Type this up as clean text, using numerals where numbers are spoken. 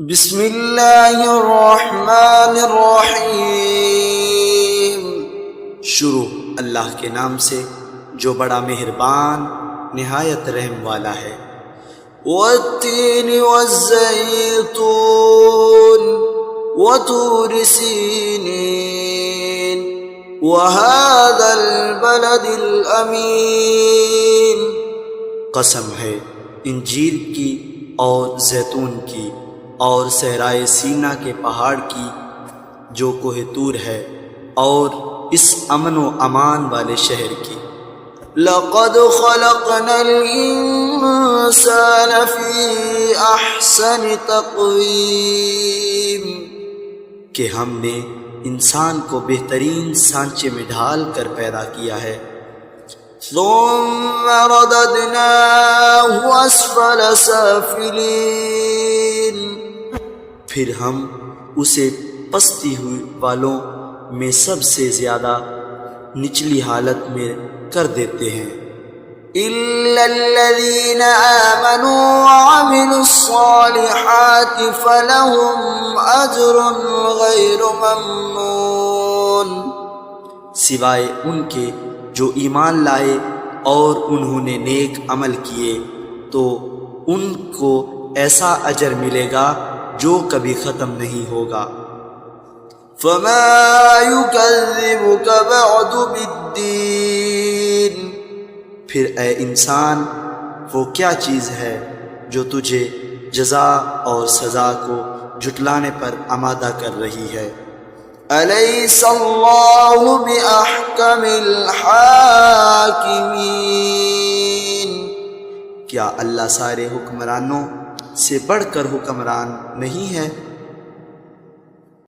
بسم اللہ الرحمن الرحیم۔ شروع اللہ کے نام سے جو بڑا مہربان نہایت رحم والا ہے۔ والتین والزیتون وطور سینین وهذا البلد الامین۔ قسم ہے انجیر کی اور زیتون کی اور صحرائے سینا کے پہاڑ کی جو کوہ طور ہے، اور اس امن و امان والے شہر کی۔ لقد خلقنا الانسان فی احسن تقویم، کہ ہم نے انسان کو بہترین سانچے میں ڈھال کر پیدا کیا ہے۔ ثم رددناه اسفل سافلین، پھر ہم اسے پستی ہوئی والوں میں سب سے زیادہ نچلی حالت میں کر دیتے ہیں۔ الا الذین آمنوا وعملوا الصالحات فلهم اجر غیر ممنون، سوائے ان کے جو ایمان لائے اور انہوں نے نیک عمل کیے تو ان کو ایسا اجر ملے گا جو کبھی ختم نہیں ہوگا۔ فما یکذبک بعد بالدین، پھر اے انسان وہ کیا چیز ہے جو تجھے جزا اور سزا کو جھٹلانے پر آمادہ کر رہی ہے۔ الیس اللہ باحکم الحاکمین، کیا اللہ سارے حکمرانوں سے بڑھ کر حکمران نہیں ہے؟